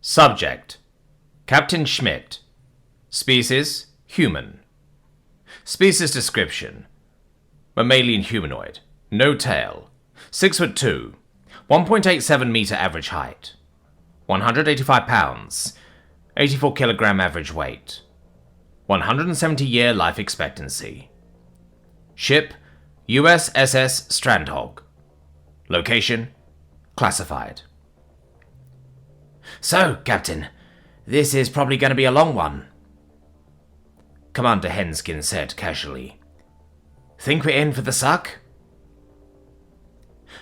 Subject: Captain Schmidt. Species: human. Species description: mammalian humanoid. No tail. 6'2", 1.87 meter average height. 185 pounds. 84 kilogram average weight. 170-year life expectancy. Ship: USSS Strandhogg. Location: classified. So, Captain, this is probably going to be a long one, Commander Henskin said casually. Think we're in for the suck?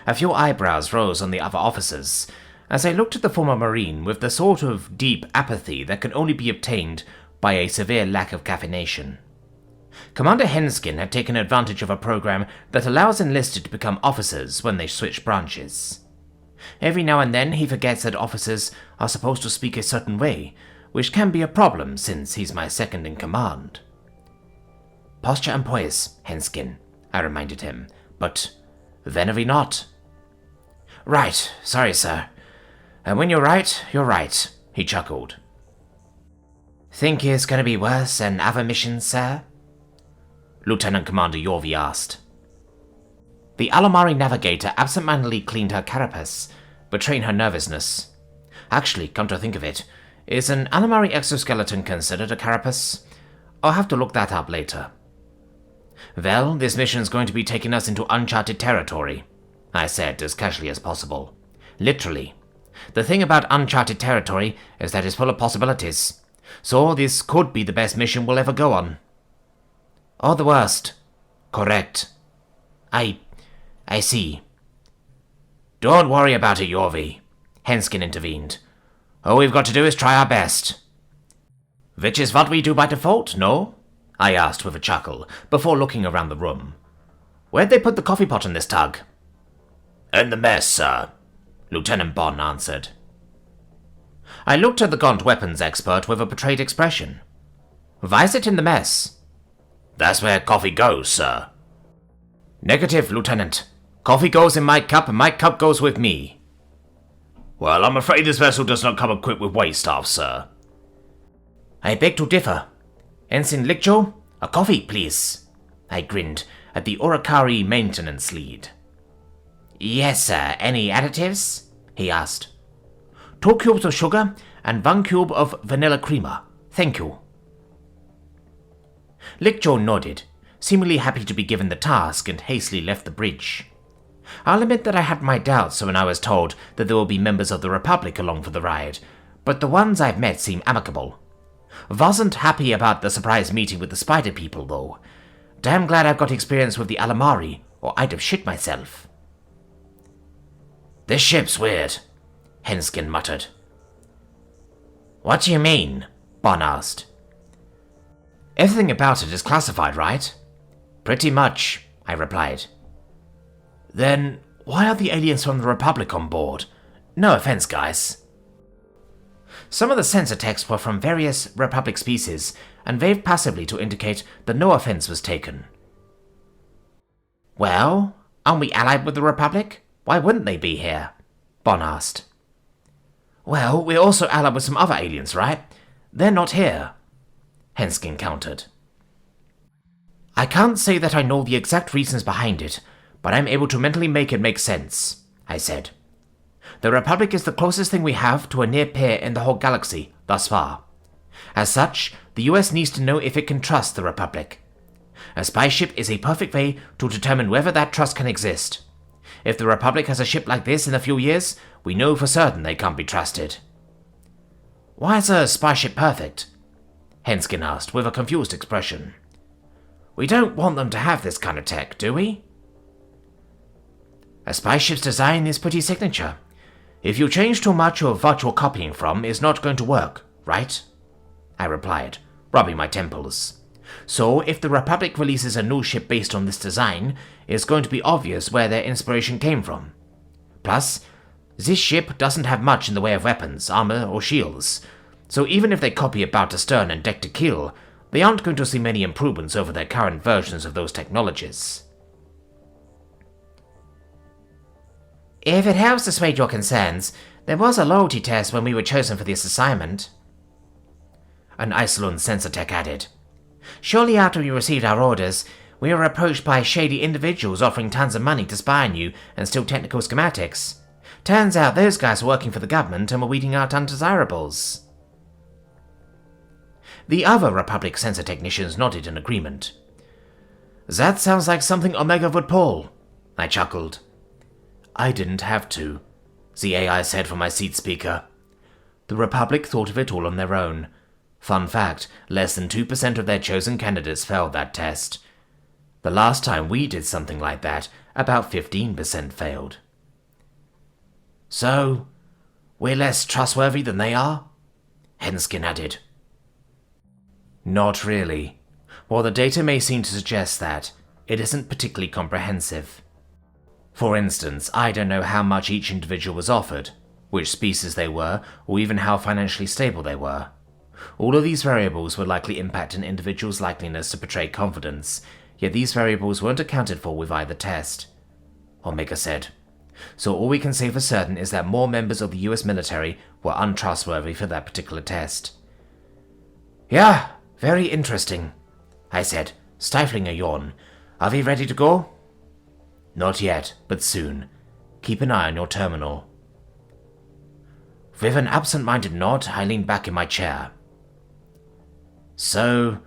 A few eyebrows rose on the other officers as they looked at the former Marine with the sort of deep apathy that can only be obtained by a severe lack of caffeination. Commander Henskin had taken advantage of a program that allows enlisted to become officers when they switch branches. Every now and then he forgets that officers are supposed to speak a certain way, which can be a problem since he's my second in command. Posture and poise, Henskin, I reminded him, but venery not. Right, sorry, sir. And when you're right, he chuckled. Think it's going to be worse than other missions, sir? Lieutenant Commander Yorvi asked. The Alamari navigator absentmindedly cleaned her carapace, betraying her nervousness. Actually, come to think of it, is an Alamari exoskeleton considered a carapace? I'll have to look that up later. Well, this mission's going to be taking us into uncharted territory, I said as casually as possible. Literally. The thing about uncharted territory is that it's full of possibilities. So this could be the best mission we'll ever go on. Or the worst. Correct. I see. Don't worry about it, Yorvi, Henskin intervened. All we've got to do is try our best. Which is what we do by default, no? I asked with a chuckle, before looking around the room. Where'd they put the coffee pot in this tug? In the mess, sir, Lieutenant Bond answered. I looked at the gaunt weapons expert with a betrayed expression. Why is it in the mess? That's where coffee goes, sir. Negative, Lieutenant. Coffee goes in my cup, and my cup goes with me. Well, I'm afraid this vessel does not come equipped with waitstaff, sir. I beg to differ. Ensign Lickjo, a coffee, please. I grinned at the Orikari maintenance lead. Yes, sir. Any additives? He asked. 2 cubes of sugar and 1 cube of vanilla creamer. Thank you. Lickjo nodded, seemingly happy to be given the task, and hastily left the bridge. I'll admit that I had my doubts when I was told that there will be members of the Republic along for the ride, but the ones I've met seem amicable. Wasn't happy about the surprise meeting with the spider people, though. Damn glad I've got experience with the Alamari, or I'd have shit myself. This ship's weird, Henskin muttered. What do you mean? Bon asked. Everything about it is classified, right? Pretty much, I replied. Then why are the aliens from the Republic on board? No offense, guys. Some of the sensor texts were from various Republic species, and waved passively to indicate that no offense was taken. Well, aren't we allied with the Republic? Why wouldn't they be here? Bon asked. Well, we're also allied with some other aliens, right? They're not here, Henskin countered. I can't say that I know the exact reasons behind it, but I'm able to mentally make it make sense, I said. The Republic is the closest thing we have to a near peer in the whole galaxy, thus far. As such, the US needs to know if it can trust the Republic. A spy ship is a perfect way to determine whether that trust can exist. If the Republic has a ship like this in a few years, we know for certain they can't be trusted. Why is a spy ship perfect? Henskin asked with a confused expression. We don't want them to have this kind of tech, do we? A spy ship's design is pretty signature. If you change too much, your virtual copying from is not going to work, right? I replied, rubbing my temples. So, if the Republic releases a new ship based on this design, it's going to be obvious where their inspiration came from. Plus, this ship doesn't have much in the way of weapons, armor, or shields, so even if they copy about astern and deck to kill, they aren't going to see many improvements over their current versions of those technologies. If it helps assuage your concerns, There was a loyalty test when we were chosen for this assignment, an Iceland sensor tech added. Shortly after we received our orders, we were approached by shady individuals offering tons of money to spy on you and steal technical schematics. Turns out those guys were working for the government and were weeding out undesirables. The other Republic sensor technicians nodded in agreement. That sounds like something Omega would pull, I chuckled. I didn't have to, the AI said from my seat speaker. The Republic thought of it all on their own. Fun fact, less than 2% of their chosen candidates failed that test. The last time we did something like that, about 15% failed. So, we're less trustworthy than they are? Henskin added. Not really. While the data may seem to suggest that, it isn't particularly comprehensive. For instance, I don't know how much each individual was offered, which species they were, or even how financially stable they were. All of these variables would likely impact an individual's likeliness to portray confidence, yet these variables weren't accounted for with either test. Omega said. So all we can say for certain is that more members of the US military were untrustworthy for that particular test. Yeah, very interesting, I said, stifling a yawn. Are we ready to go? Not yet, but soon. Keep an eye on your terminal. With an absent-minded nod, I leaned back in my chair. So,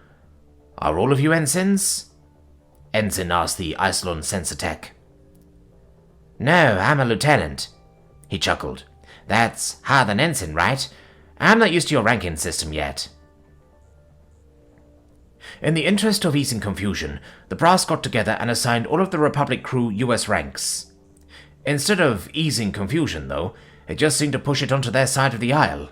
are all of you ensigns? Ensign asked the Iceland sensor tech. No, I'm a lieutenant, he chuckled. That's higher than ensign, right? I'm not used to your ranking system yet. In the interest of easing confusion, the brass got together and assigned all of the Republic crew US ranks. Instead of easing confusion, though, it just seemed to push it onto their side of the aisle.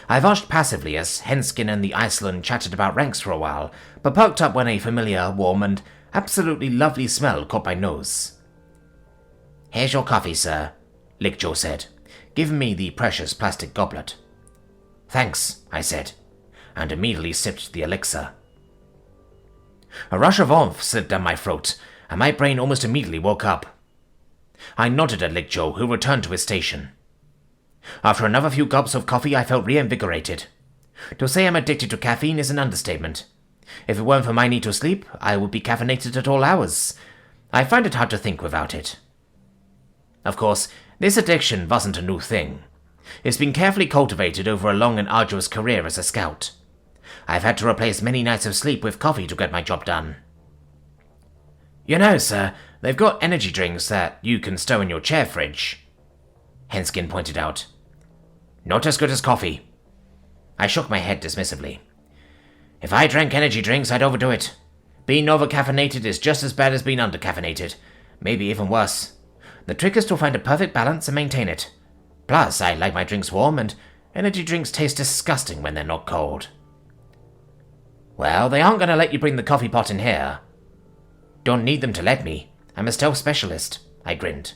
I watched passively as Henskin and the Iceland chatted about ranks for a while, but perked up when a familiar, warm, and absolutely lovely smell caught my nose. Here's your coffee, sir, Lickjaw said, giving me the precious plastic goblet. Thanks, I said, and immediately sipped the elixir. A rush of warmth slid down my throat, and my brain almost immediately woke up. I nodded at Lickjaw, who returned to his station. After another few gulps of coffee, I felt reinvigorated. To say I'm addicted to caffeine is an understatement. If it weren't for my need to sleep, I would be caffeinated at all hours. I find it hard to think without it. Of course, this addiction wasn't a new thing. It's been carefully cultivated over a long and arduous career as a scout. I've had to replace many nights of sleep with coffee to get my job done. You know, sir, they've got energy drinks that you can stow in your chair fridge, Henskin pointed out. Not as good as coffee. I shook my head dismissively. If I drank energy drinks, I'd overdo it. Being over-caffeinated is just as bad as being under-caffeinated, maybe even worse. The trick is to find a perfect balance and maintain it. Plus, I like my drinks warm, and energy drinks taste disgusting when they're not cold. Well, they aren't going to let you bring the coffee pot in here. Don't need them to let me. I'm a stealth specialist, I grinned.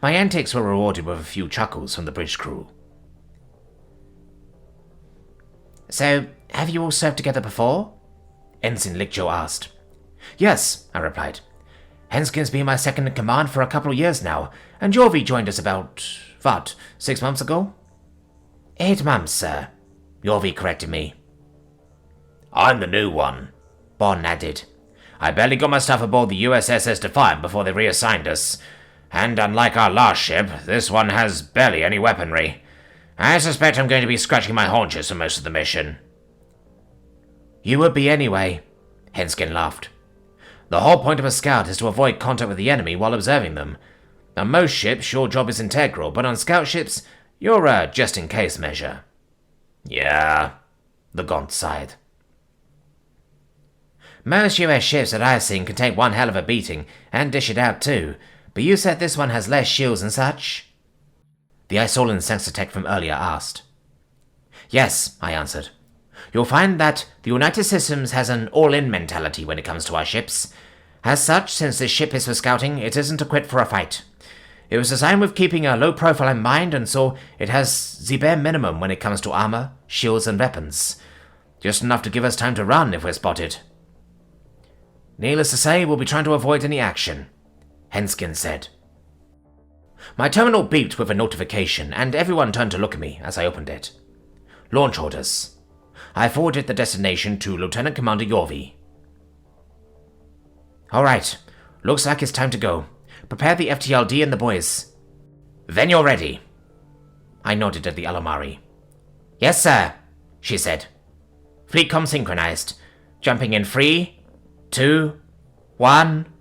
My antics were rewarded with a few chuckles from the bridge crew. So, have you all served together before? Ensign Lickjaw asked. Yes, I replied. Henskin's been my second in command for a couple of years now, and Jorvi joined us about, 6 months ago? 8 months, sir, Jorvi corrected me. I'm the new one, Bon added. I barely got my stuff aboard the USSS Defiant before they reassigned us, and unlike our last ship, this one has barely any weaponry. I suspect I'm going to be scratching my haunches for most of the mission. You would be anyway, Henskin laughed. The whole point of a scout is to avoid contact with the enemy while observing them. On most ships, your job is integral, but on scout ships, you're a just-in-case measure. Yeah, the Gaunt sighed. Most US ships that I've seen can take one hell of a beating, and dish it out too, but you said this one has less shields and such? The Isolan sensor tech from earlier asked. Yes, I answered. You'll find that the United Systems has an all-in mentality when it comes to our ships. As such, since this ship is for scouting, it isn't equipped for a fight. It was designed with keeping a low profile in mind, and so it has the bare minimum when it comes to armor, shields, and weapons. Just enough to give us time to run if we're spotted. Needless to say, we'll be trying to avoid any action, Henskin said. My terminal beeped with a notification, and everyone turned to look at me as I opened it. Launch orders. I forwarded the destination to Lieutenant Commander Yorvi. Alright, looks like it's time to go. Prepare the FTLD and the boys. Then you're ready. I nodded at the Alamari. Yes, sir, she said. Fleet comm synchronized. Jumping in 3, 2, 1...